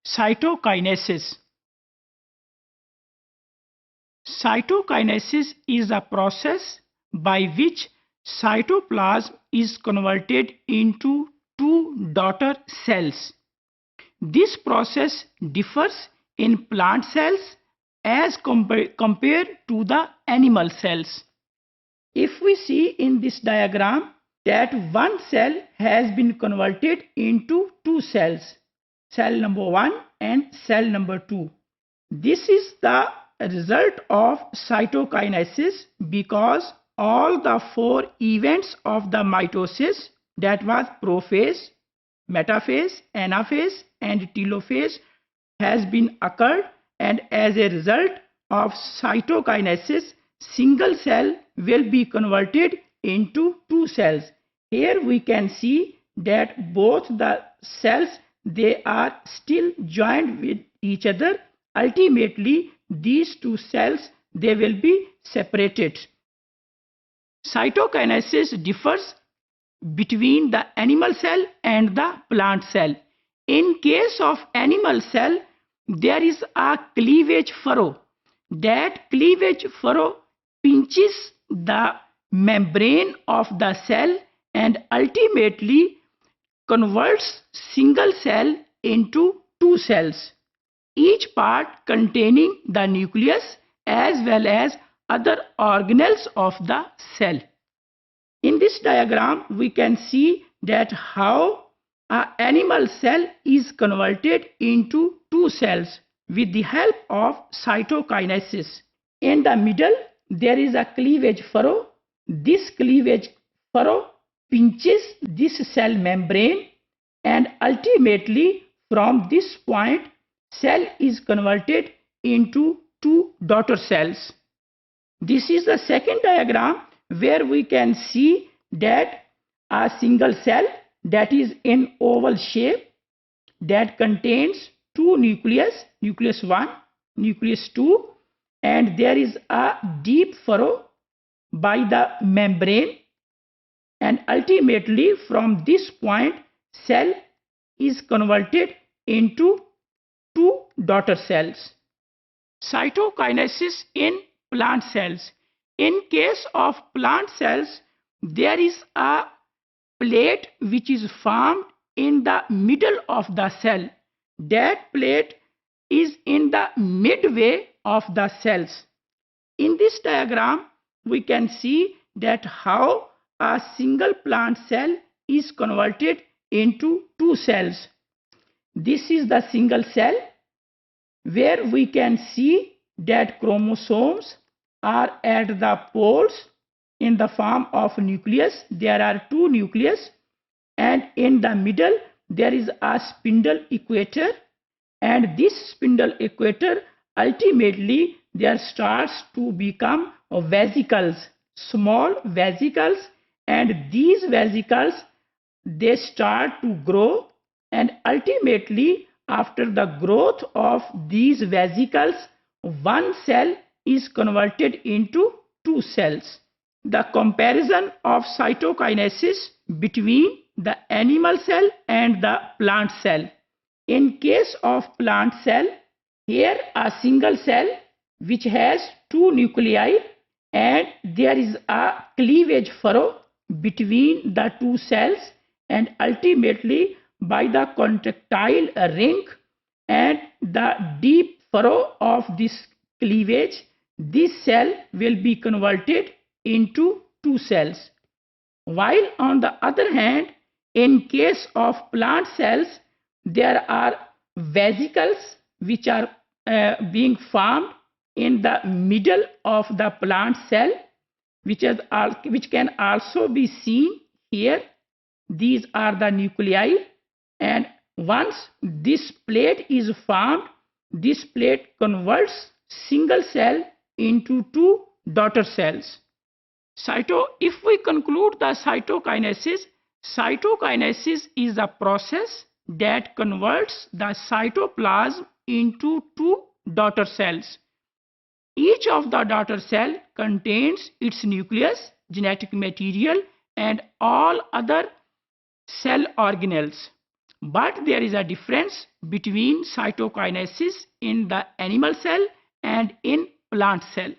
Cytokinesis. Cytokinesis is a process by which cytoplasm is converted into two daughter cells. This process differs in plant cells as compared to the animal cells. If we see in this diagram that one cell has been converted into two cells, cell number 1 and cell number 2. This is the result of cytokinesis because all the four events of the mitosis, that was prophase, metaphase, anaphase and telophase, has been occurred, and as a result of cytokinesis, single cell will be converted into two cells. Here we can see that both the cells, they are still joined with each other. Ultimately, these two cells, they will be separated. Cytokinesis differs between the animal cell and the plant cell. In case of animal cell, there is a cleavage furrow. That cleavage furrow pinches the membrane of the cell and ultimately converts single cell into two cells, each part containing the nucleus as well as other organelles of the cell. In this diagram, we can see that how an animal cell is converted into two cells with the help of cytokinesis. In the middle, there is a cleavage furrow. This cleavage furrow pinches this cell membrane, and ultimately from this point, cell is converted into two daughter cells. This is the second diagram where we can see that a single cell that is in oval shape, that contains two nucleus, nucleus 1, nucleus 2, and there is a deep furrow by the membrane, and ultimately from this point cell is converted into two daughter cells. Cytokinesis in plant cells. In case of plant cells, there is a plate which is formed in the middle of the cell. That plate is in the midway of the cells. In this diagram, we can see that how a single plant cell is converted into two cells. This is the single cell where we can see that chromosomes are at the poles in the form of nucleus. There are two nucleus, and in the middle there is a spindle equator, and this spindle equator ultimately there starts to become vesicles, small vesicles, and these vesicles, they start to grow, and ultimately after the growth of these vesicles, one cell is converted into two cells. The comparison of cytokinesis between the animal cell and the plant cell. In case of plant cell, here a single cell which has two nuclei, and there is a cleavage furrow between the two cells, and ultimately by the contractile ring and the deep furrow of this cleavage, this cell will be converted into two cells. While on the other hand, in case of plant cells, there are vesicles which are being formed in the middle of the plant cell, which can also be seen here. These are the nuclei, and once this plate is formed, this plate converts single cell into two daughter cells. If we conclude the cytokinesis, cytokinesis is a process that converts the cytoplasm into two daughter cells. Each of the daughter cell contains its nucleus, genetic material, and all other cell organelles. But there is a difference between cytokinesis in the animal cell and in plant cell.